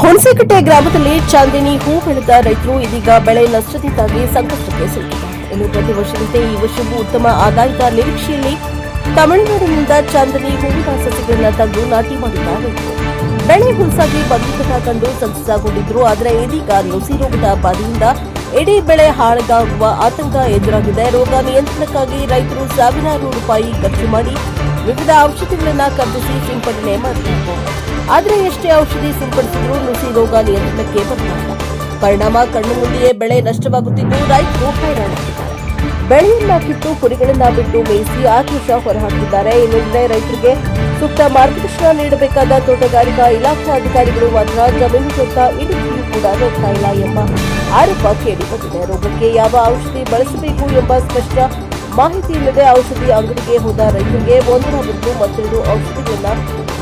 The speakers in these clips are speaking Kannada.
ಹುಣಸೇಕಟ್ಟೆ ಗ್ರಾಮದಲ್ಲಿ ಚಾಂದಿನಿ ಹೂ ಬೆಳೆದ ರೈತರು ಇದೀಗ ಬೆಳೆ ನಷ್ಟದಿಂದಾಗಿ ಸಂಕಷ್ಟಕ್ಕೆ ಸಿಲುಕಿದ್ದಾರೆ. ಇನ್ನು ಪ್ರತಿ ವರ್ಷದಂತೆ ಈ ವರ್ಷವೂ ಉತ್ತಮ ಆದಾಯದ ನಿರೀಕ್ಷೆಯಲ್ಲಿ ತಮಿಳುನಾಡಿನಿಂದ ಚಾಂದಿನಿ ಹೂವಿನ ಸಸಿಗಳನ್ನು ತಂದು ನಾಟಿ ಮಾಡಿದ್ದಾರೆ. ಬೆಳೆ ಹುಲ್ಸಾಗಿ ಬಂದಿದ್ದನ್ನ ಕಂಡು ಸಂತಸಗೊಂಡಿದ್ರು. ಆದರೆ ಇದೀಗ ನುಸಿ ರೋಗದ ಬಾಧೆಯಿಂದ ಇಡೀ ಬೆಳೆ ಹಾಳಾಗುವ ಆತಂಕ ಎದುರಾಗಿದೆ. ರೋಗ ನಿಯಂತ್ರಣಕ್ಕಾಗಿ ರೈತರು ಸಾವಿರಾರು ರೂಪಾಯಿ ಖರ್ಚು ಮಾಡಿ ವಿವಿಧ ಔಷಧಿಗಳನ್ನು ಖರೀದಿಸಿ ಸಿಂಪಡಣೆ ಮಾಡುತ್ತಿದ್ದಾರೆ. ಆದರೆ ಎಷ್ಟೇ ಔಷಧಿ ಸಿಂಪಡಿಸಿದರೂ ನುಸಿ ರೋಗ ನಿಯಂತ್ರಣಕ್ಕೆ ಬರಲಿಲ್ಲ. ಪರಿಣಾಮ ಕಣ್ಣು ಮುಂದೆಯೇ ಬೆಳೆ ನಷ್ಟವಾಗುತ್ತಿದ್ದು ರೈತರು ಹೈರಾಣಾಗಿದ್ದಾರೆ. ಬೆಳೆಯನ್ನ ಕಿತ್ತು ಕುರಿಗಳನ್ನ ಬಿಟ್ಟು ಮೇಯಿಸಿ ಆಕ್ರೋಶ ಹೊರಹಾಕಿದ್ದಾರೆ. ಇನ್ನೊಂದೇ ರೈತರಿಗೆ ಸೂಕ್ತ ಮಾರ್ಗದರ್ಶನ ನೀಡಬೇಕಾದ ತೋಟಗಾರಿಕಾ ಇಲಾಖಾ ಅಧಿಕಾರಿಗಳು ಮಾತ್ರ ಜಮೀನು ಅಂತ ಇಡಿಕೆಯೂ ಕೂಡ ನೋಡ್ತಾ ಇಲ್ಲ ಎಂಬ ಆರೋಪ ಕೇಳಿಬಂದಿದೆ. ರೋಗಕ್ಕೆ ಯಾವ ಔಷಧಿ ಬಳಸಬೇಕು ಎಂಬ ಸ್ಪಷ್ಟ ಮಾಹಿತಿ ಇಲ್ಲದೆ ಔಷಧಿ ಅಂಗಡಿಗೆ ಹೋದ ರೈತರಿಗೆ ಒಂದರ ಬದಲು ಮತ್ತೆರಡು ಔಷಧಿಗಳನ್ನ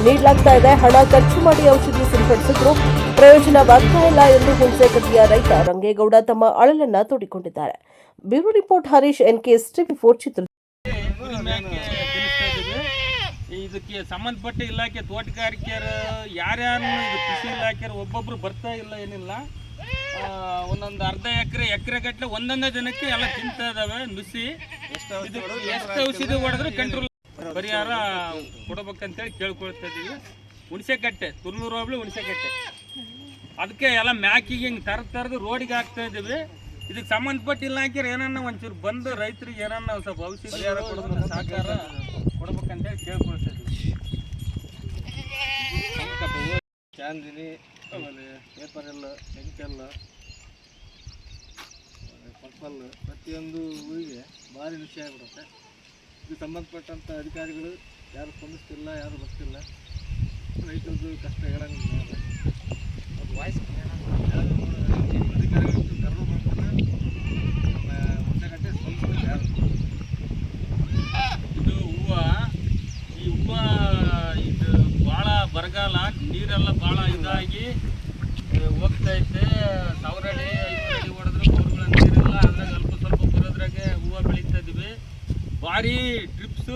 ನೀಡಲಾಗ್ತಾ ಇದೆ. ಹಣ ಖರ್ಚು ಮಾಡಿ ಔಷಧಿ ಸಿಂಪಡಿಸಿದ್ರು ಪ್ರಯೋಜನವಾಗ್ತಾ ಇಲ್ಲ ಎಂದು ಹುಣಸೇಕಟ್ಟೆಯ ರೈತ ರಂಗೇಗೌಡ ತಮ್ಮ ಅಳಲನ್ನ ತೋಡಿಕೊಂಡಿದ್ದಾರೆ. Bureau report Harish NKS TV4 ಚಿತ್ರ. ಇದಕ್ಕೆ ಸಂಬಂಧಪಟ್ಟ ಇಲಾಖೆ ತೋಟಗಾರಿಕೆಯರು ಯಾರ್ಯಾರು ಕೃಷಿ ಇಲಾಖೆಯರು ಒಬ್ಬೊಬ್ರು ಬರ್ತಾ ಇಲ್ಲ, ಏನಿಲ್ಲ. ಒಂದೊಂದು ಅರ್ಧ ಎಕರೆ ಗಟ್ಟಲೆ ಒಂದೊಂದೇ ದಿನಕ್ಕೆ ಎಲ್ಲ ತಿಂತಾ ಇದಾವೆ ನುಸಿ. ಎಷ್ಟು ಔಷಧಿ ಹೊಡೆದ್ರು ಕಂಟ್ರೋಲ್ ಪರಿಹಾರ ಕೊಡಬೇಕಂತೇಳಿ ಕೇಳ್ಕೊಳ್ತಾ ಇದೀವಿ. ಹುಣಸೇಕಟ್ಟೆ ತುರ್ನೂರು ಹೋಬಳಿ ಹುಣಸೇಕಟ್ಟೆ ಅದಕ್ಕೆ ಎಲ್ಲ ಮ್ಯಾಕಿಗೆ ಹಿಂಗೆ ತರದು ರೋಡಿಗೆ ಹಾಕ್ತಾ ಇದೀವಿ. ಇದಕ್ಕೆ ಸಂಬಂಧಪಟ್ಟ ಇಲಾಖೆಯರು ಏನನ್ನ ಒಂಚೂರು ಬಂದು ರೈತರಿಗೆ ಏನನ್ನ ಸ್ವಲ್ಪ ಔಷಧಿ ಸಹಕಾರ ಕೊಡ್ಬೇಕಂತೇಳಿ ಕೇಳ್ಕೊಳ್ತಾ ಇದೀವಿ. ಚಾಂದಿನಿ ಆಮೇಲೆ ಪೇಪರೆಲ್ಲ ಶಂಕೆಲ್ಲ ಪರ್ಪಲ್ ಪ್ರತಿಯೊಂದು ಹೂವಿಗೆ ಭಾರಿ ನುಸಿ ಆಗಿಬಿಡುತ್ತೆ. ಇದಕ್ಕೆ ಸಂಬಂಧಪಟ್ಟಂಥ ಅಧಿಕಾರಿಗಳು ಯಾರು ಸ್ಪಂದಿಸ್ತಿಲ್ಲ, ಯಾರು ಬರ್ತಿಲ್ಲ. ರೈತರದ್ದು ಕಷ್ಟ ಹೇಳಂಗಿಲ್ಲ. ಅದು ವಾಯ್ಸ್ ಅಧಿಕಾರಿಗಳು ಕರೆದು ಬರ್ತಾರೆ, ಹುಣಸೇಕಟ್ಟೆ ಸ್ಪಂದಿಸ್ತಾರೆ ಯಾರು. ಇದು ಈ ಹೂವು ಇದು ಭಾಳ ಬರಗಾಲ, ನೀರೆಲ್ಲ ಭಾಳ ಇದಾಗಿ ಹೋಗ್ತೈತೆ. 1000 ಅಡಿ 500 ಅಡಿ ಹೊಡೆದ್ರೆ ಬೋರ್ಗಳ ನೀರಿಲ್ಲ. ಅದ್ರಾಗ ಅಲ್ಪ ಸ್ವಲ್ಪ ಬರೋದ್ರಾಗೆ ಹೂವು ಬೆಳೀತಾ ಇದೀವಿ. ಭಾರಿ ಡ್ರಿಪ್ಸು